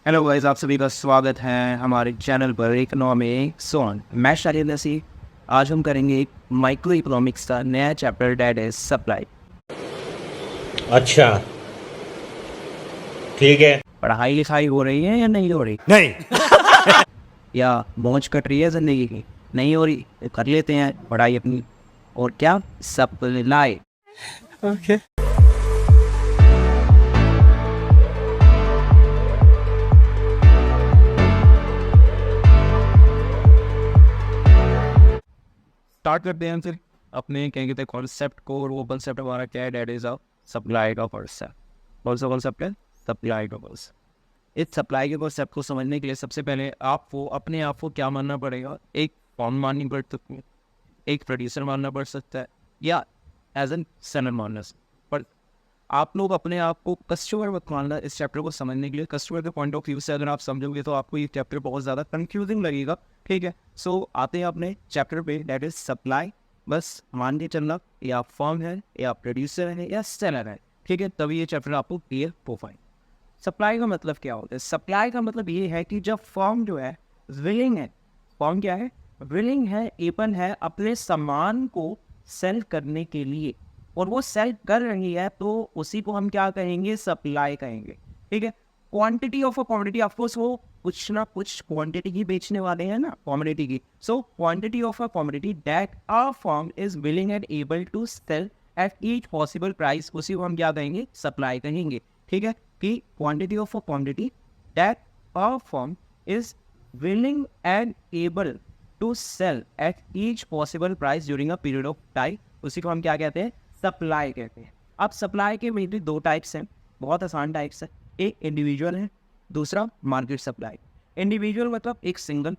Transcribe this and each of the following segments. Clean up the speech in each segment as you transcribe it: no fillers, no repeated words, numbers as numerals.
Hello guys, आप सभी का स्वागत है हमारे चैनल पर इकोनॉमिक्स ऑन। मैं शाहिद नसीर। आज हम करेंगे एक माइक्रो इकोनॉमिक्स का नया चैप्टर, डेट इज सप्लाई। अच्छा, ठीक है। पढ़ाई लिखाई हो रही है या नहीं हो रही? नहीं। या मौज कट रही है जिंदगी की? नहीं हो रही तो कर लेते हैं पढ़ाई अपनी। और क्या सप्लाई। ओके। स्टार्ट करते हैं फिर अपने क्या कहते हैं कॉन्सेप्ट को। और वो कॉन्सेप्ट हमारा क्या है? डेट इज अ सप्लाई का कॉन्सेप्ट। कौन सा कॉन्सेप्ट है? सप्लाई का कॉन्सेप्ट। इस सप्लाई के कॉन्सेप्ट को समझने के लिए सबसे पहले आपको अपने आप को क्या मानना पड़ेगा? एक फॉर्म माननी पड़ सकती है, एक प्रोड्यूसर मानना पड़ सकता है, या एज एन सेलर मानना। पर आप लोग अपने आप को कस्टमर मत मानना। इस चैप्टर को समझने के लिए कस्टमर के पॉइंट ऑफ व्यू से अगर आप समझोगे तो आपको ये चैप्टर बहुत ज़्यादा कंफ्यूजिंग लगेगा। ठीक है, सो आते हैं अपने चैप्टर पे, डेट इज सप्लाई। बस मान के चलना, या फर्म है या प्रोड्यूसर है या सेलर है। ठीक है, तभी ये चैप्टर आपको क्लियर हो पाए। सप्लाई का मतलब क्या होता है? सप्लाई का मतलब ये है कि जब फर्म जो है विलिंग है, फर्म क्या है? विलिंग है, एबल है अपने सामान को सेल करने के लिए, और वो सेल कर रही है, तो उसी को हम क्या कहेंगे? सप्लाई कहेंगे। ठीक है, quantity of a commodity, of course वो कुछ ना कुछ क्वांटिटी ही बेचने वाले हैं ना, कमोडिटी की। So quantity of a commodity that a firm is willing and able to sell at each possible price, उसी को हम क्या कहेंगे? सप्लाई कहेंगे। ठीक है, कि quantity of a quantity that a firm is willing and able to sell at each possible price during a period of time, उसी को हम क्या कहते हैं? सप्लाई कहते हैं। अब सप्लाई के मेनली दो टाइप्स हैं, बहुत आसान टाइप्स है। एक इंडिविजुअल है, दूसरा मार्केट सप्लाई। इंडिविजुअल मतलब एक सिंगल,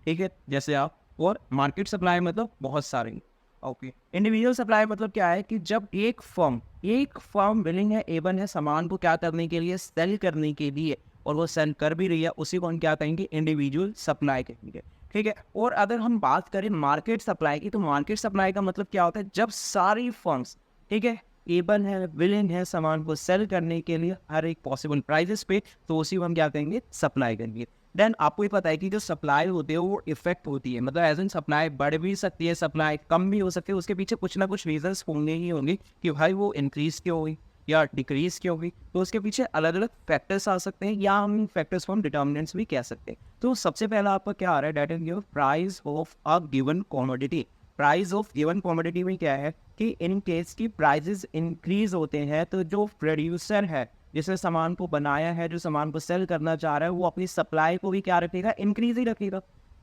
ठीक है, जैसे आप। और मार्केट सप्लाई मतलब बहुत सारे। ओके, इंडिविजुअल सप्लाई मतलब क्या है? कि जब एक फर्म विलिंग है, एबल है सामान को क्या करने के लिए? सेल करने के लिए, और वो सेल कर भी रही है, उसी को हम क्या कहेंगे? इंडिविजुअल सप्लाई कहेंगे। ठीक है, और अगर हम बात करें मार्केट सप्लाई की, तो मार्केट सप्लाई का मतलब क्या होता है? जब सारी फर्म्स, ठीक है, एबल है, विलिंग है सामान को सेल करने के लिए हर एक पॉसिबल प्राइजेस पे, तो उसी को हम क्या कहेंगे? सप्लाई करेंगे। देन आपको ये पता है कि जो सप्लाई होती है वो इफेक्ट होती है, मतलब एज एन सप्लाई बढ़ भी सकती है, सप्लाई कम भी हो सकती है। उसके पीछे कुछ ना कुछ रीजंस होंगे ही होंगे कि भाई वो इंक्रीज क्यों हुई या डिक्रीज क्यों हुई। तो उसके पीछे अलग अलग फैक्टर्स आ सकते हैं, या हम फैक्टर्स को हम डिटर्मिनेंट्स भी कह सकते हैं। तो सबसे पहला आपका क्या आ रहा है? That is your price of a given commodity. Price of given commodity में क्या है कि इन केस की प्राइजेस इंक्रीज होते हैं, तो जो प्रोड्यूसर है जिसने सामान को बनाया है, जो सामान को सेल करना चाह रहा है, वो अपनी सप्लाई को भी क्या रखेगा? इंक्रीज ही रखेगा,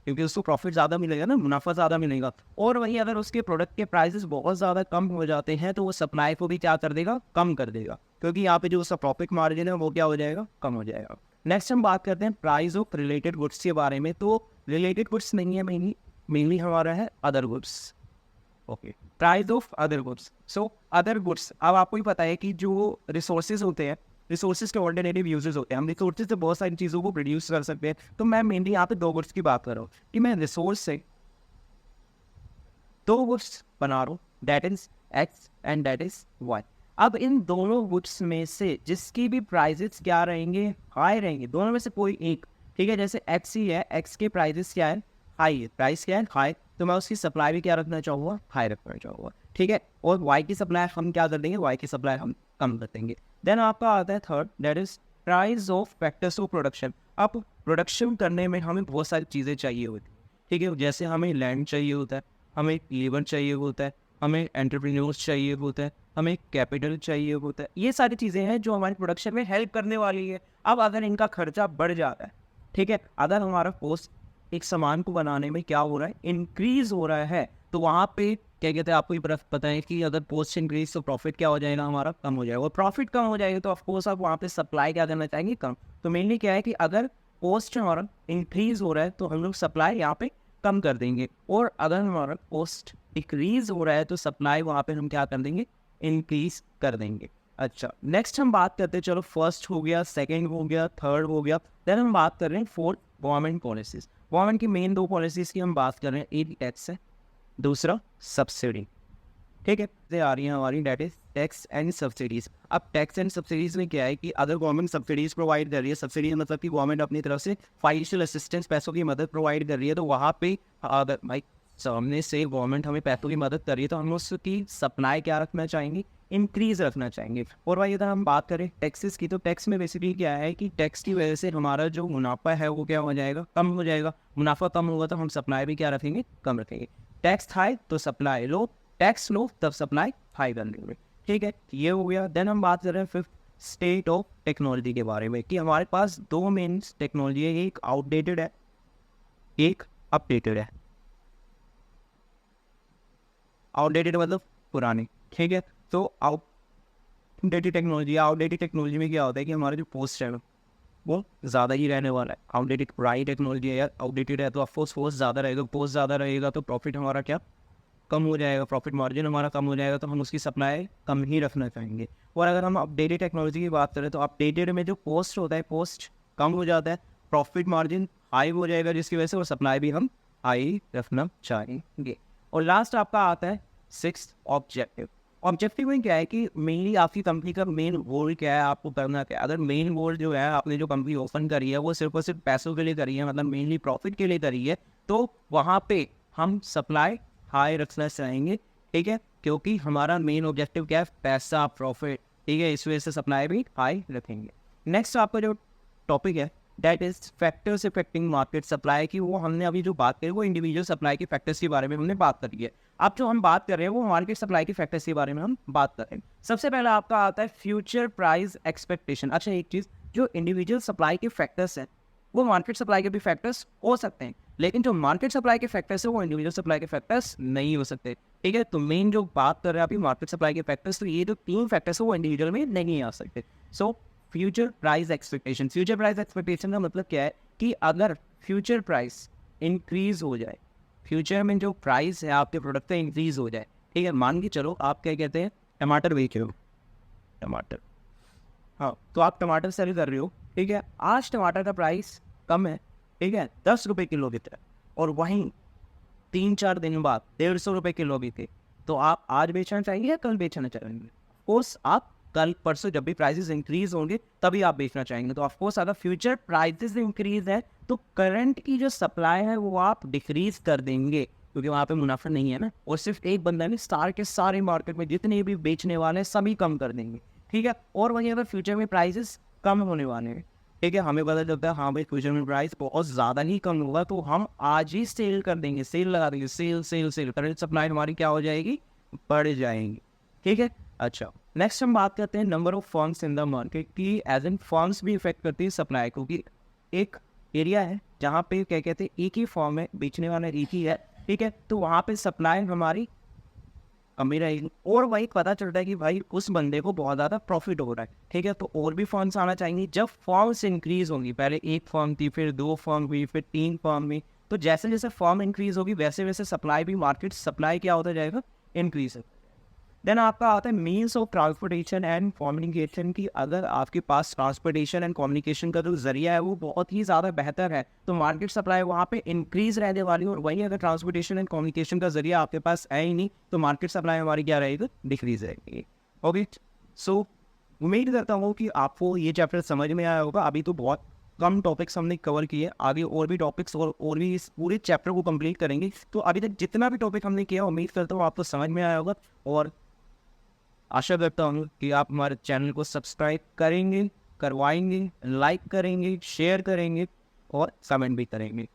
क्योंकि उसको प्रॉफिट ज़्यादा मिलेगा ना, मुनाफा ज़्यादा मिलेगा। और वहीं अगर उसके प्रोडक्ट के प्राइसेस बहुत ज़्यादा कम हो जाते हैं, तो वो सप्लाई को भी क्या कर देगा? कम कर देगा, क्योंकि यहाँ पे जो उसका प्रॉफिट मार्जिन है वो क्या हो जाएगा? कम हो जाएगा। नेक्स्ट हम बात करते हैं प्राइस ऑफ रिलेटेड गुड्स के बारे में। तो रिलेटेड गुड्स नहीं है, मेनली हमारा है other goods. Okay, price of other goods. So other goods, अब आपको ही पता है कि जो रिसोर्सेज होते हैं, रिसोर्सेज के ऑल्टरनेटिव यूजेस होते हैं। हम रिसोर्सेज से बहुत सारी चीज़ों को प्रोड्यूस कर सकते हैं। तो मैं मेनली यहाँ पे दो गुड्स की बात कर रहा हूँ कि मैं रिसोर्स से दो गुड्स बना रहा हूँ, that is X and that is Y. अब इन दोनों गुड्स में से जिसकी भी प्राइजेस क्या रहेंगे? हाई रहेंगे, दोनों में से कोई एक। ठीक है, जैसे एक्स ही है, एक्स के प्राइजेस क्या है? हाई है, प्राइस क्या है? हाई। तो मैं उसकी सप्लाई भी क्या रखना चाहूँगा? हाई रखना चाहूँगा। ठीक है, और वाई की सप्लाई हम क्या कर देंगे? वाई की सप्लाई हम कम कर देंगे। देन आपका आता है third, that is price of factors of production. अब प्रोडक्शन करने में हमें बहुत सारी चीज़ें चाहिए होती हैं। ठीक है, जैसे हमें लैंड चाहिए होता है, हमें लेबर चाहिए होता है, हमें एंटरप्रेन्योर्स चाहिए होता है, हमें कैपिटल चाहिए होता है। ये सारी चीज़ें हैं जो हमारी प्रोडक्शन में हेल्प करने वाली है। अब अगर इनका खर्चा बढ़ जाता है, ठीक है, अगर हमारा कॉस्ट एक सामान को बनाने में क्या हो रहा है? इंक्रीज हो रहा है, तो वहाँ पे क्या कहते हैं, आपको ये पता है कि अगर कॉस्ट इंक्रीज तो प्रॉफिट क्या हो जाएगा? हमारा कम हो जाएगा। और प्रॉफिट कम हो जाएगा तो ऑफकोर्स आप वहाँ पे सप्लाई क्या करना चाहेंगे? कम। तो मेनली क्या है कि अगर कॉस्ट हमारा इंक्रीज हो रहा है तो हम लोग सप्लाई यहाँ पे कम कर देंगे, और अगर हमारा कॉस्ट डिक्रीज हो रहा है तो सप्लाई वहाँ पे हम क्या कर देंगे? इंक्रीज कर देंगे। अच्छा, नेक्स्ट हम बात करते हैं, चलो फर्स्ट हो गया, सेकंड हो गया, थर्ड हो गया। देन हम बात कर रहे हैं फोर्थ, गवर्नमेंट पॉलिसीज। गवर्नमेंट की मेन दो पॉलिसीज की हम बात कर रहे हैं, एक टैक्स है, दूसरा सब्सिडी। ठीक है, ये आ रही है हमारी, that is tax and subsidies. अब टैक्स एंड सब्सिडीज में क्या है कि अगर गवर्नमेंट सब्सिडीज प्रोवाइड कर रही है, सब्सिडीज मतलब कि गवर्नमेंट अपनी तरफ से फाइनेंशियल असिस्टेंस, पैसों की मदद प्रोवाइड कर रही है, तो वहाँ पे अगर भाई सामने से गवर्नमेंट हमें पैसों की मदद कर रही है तो हम उसकी सप्लाई क्या रखना चाहेंगे, इंक्रीज रखना चाहेंगे। और भाई अगर हम बात करें टैक्सेस की, तो टैक्स में बेसिकली क्या है कि टैक्स की वजह से हमारा जो मुनाफा है वो क्या हो जाएगा, कम हो जाएगा। मुनाफा कम होगा तो हम सप्लाई भी क्या रखेंगे, कम रखेंगे। टैक्स हाई तो सप्लाई लो, टैक्स लो तब सप्लाई हाई कर लेंगे। ठीक है, ये हो गया। देन हम बात कर रहे हैं फिफ्थ स्टेट ऑफ टेक्नोलॉजी के बारे में, कि हमारे पास दो मेन टेक्नोलॉजी है, एक आउटडेटेड है, एक अपडेटेड है। आउटडेटेड मतलब पुरानी, ठीक है। तो आउटडेटेड टेक्नोलॉजी में क्या होता है कि हमारा जो पोस्ट है वो ज़्यादा ही रहने वाला है। आउटडेटेड पुरानी टेक्नोलॉजी है या आउटडेटेड है तो ऑफकोर्स पोस्ट ज़्यादा रहेगा, पोस्ट ज़्यादा रहेगा तो प्रॉफिट हमारा क्या कम हो जाएगा, प्रॉफिट मार्जिन हमारा कम हो जाएगा, तो हम उसकी सप्लाई कम ही रखना चाहेंगे। और अगर हम अपडेटेड टेक्नोलॉजी की बात करें तो अपडेटेड में जो पोस्ट होता है, पोस्ट कम हो जाता है, प्रॉफिट मार्जिन हाई हो जाएगा, जिसकी वजह से वो सप्लाई भी हम हाई रखना चाहेंगे। और लास्ट आपका आता है सिक्स्थ ऑब्जेक्टिव। ऑब्जेक्टिव में क्या है कि मेनली आपकी कंपनी का मेन गोल क्या है, आपको करना क्या है। अगर मेन गोल जो है आपने जो कंपनी ओपन करी है वो सिर्फ और सिर्फ पैसों के लिए करी है, मतलब मेनली प्रॉफिट के लिए करी है, तो वहाँ पे हम सप्लाई हाई रखना चाहेंगे। ठीक है, क्योंकि हमारा मेन ऑब्जेक्टिव क्या है, पैसा, प्रॉफिट। ठीक है, इस वजह से सप्लाई भी हाई रखेंगे। नेक्स्ट आपका जो टॉपिक है that is factors affecting market supply की, वो हमने अभी जो बात करी वो इंडिविजुअल सप्लाई के फैक्टर्स के बारे में हमने बात करी है। अब जो हम बात कर रहे हैं वो मार्केट सप्लाई के फैक्टर्स के बारे में हम बात कर रहे हैं। सबसे पहला आपका आता है फ्यूचर प्राइस एक्सपेक्टेशन। अच्छा, एक चीज़, जो इंडिविजुअल सप्लाई के फैक्टर्स हैं वो मार्केट सप्लाई के भी फैक्टर्स हो सकते हैं, लेकिन जो मार्केट सप्लाई के फैक्टर्स है वो इंडिविजुअल सप्लाई के फैक्टर्स नहीं हो सकते। ठीक है, तो मेन जो बात कर रहे हैं अभी मार्केट सप्लाई के फैक्टर्स, तो ये जो तीन फैक्टर्स है वो इंडिविजुअल में नहीं आ सकते। So future price expectation, future price expectation का मतलब क्या है कि अगर फ्यूचर प्राइस इंक्रीज हो जाए, फ्यूचर में जो प्राइस है आपके प्रोडक्ट का इंक्रीज हो जाए। ठीक है, मान के चलो आप क्या कहते हैं, टमाटर बेच रहे हो, टमाटर, हाँ, तो आप टमाटर सेल कर रहे हो। ठीक है, आज टमाटर का प्राइस कम है, ठीक है, 10 रुपये किलो बिक रहा है, और वहीं 3-4 दिन बाद 150 रुपये किलो बिके, तो आप आज बेचना चाहेंगे या कल बेचना चाहेंगे? ऑफकोर्स आप कल परसों जब भी प्राइसेस इंक्रीज होंगे तभी आप बेचना चाहेंगे। तो ऑफकोर्स अगर फ्यूचर प्राइसेस इंक्रीज है तो करंट की जो सप्लाई है वो आप डिक्रीज कर देंगे, क्योंकि वहाँ पे मुनाफा नहीं है ना, और सिर्फ एक बंदा ने स्टार के सारे मार्केट में जितने भी बेचने वाले हैं सभी कम कर देंगे। ठीक है, और वहीं अगर फ्यूचर में प्राइसेस कम होने वाले हैं, ठीक है, हमें पता चलता है हाँ भाई फ्यूचर में प्राइस बहुत ज़्यादा ही कम होगा, तो हम आज ही सेल कर देंगे, सेल लगा देंगे, sale sale sale, current supply हमारी क्या हो जाएगी, बढ़ जाएंगी। ठीक है, अच्छा, नेक्स्ट हम बात करते हैं number of firms in the market की, एज एन फर्म्स भी इफेक्ट करती है सप्लाई को, कि एक एरिया है जहाँ पे क्या कहते हैं एक ही फॉर्म है, बेचने वाला एक ही है। ठीक है, तो वहाँ पे सप्लाई हमारी कमी रहेगी, और वही पता चलता है कि भाई उस बंदे को बहुत ज़्यादा प्रॉफिट हो रहा है। ठीक है, तो और भी फर्म्स आना चाहिए। जब फर्म्स इंक्रीज होंगी, पहले एक फर्म थी, फिर 2 फर्म हुई, फिर 3 फर्म हुई, तो जैसे जैसे फर्म इंक्रीज होगी वैसे वैसे सप्लाई भी, मार्केट सप्लाई क्या होता जाएगा, इंक्रीज। देन आपका आता है means of transportation and communication की, अगर आपके पास ट्रांसपोर्टेशन एंड कम्युनिकेशन का जो जरिया है वो बहुत ही ज़्यादा बेहतर है तो मार्केट सप्लाई वहाँ पे इंक्रीज रहने वाली है, और वहीं अगर ट्रांसपोर्टेशन एंड कम्युनिकेशन का जरिया आपके पास है ही नहीं तो मार्केट सप्लाई हमारी क्या रहेगी, डिक्रीज रहेगी। ओके, सो उम्मीद करता हूँ कि आपको ये चैप्टर समझ में आया होगा। अभी तो बहुत कम टॉपिक्स हमने कवर किए, आगे और भी टॉपिक्स और भी इस पूरे चैप्टर को कंप्लीट करेंगे। तो अभी तक जितना भी टॉपिक हमने किया उम्मीद करता हूँ आपको समझ में आया होगा, और आशा करता हूँ कि आप हमारे चैनल को सब्सक्राइब करेंगे, करवाएंगे, लाइक करेंगे, शेयर करेंगे और कमेंट भी करेंगे।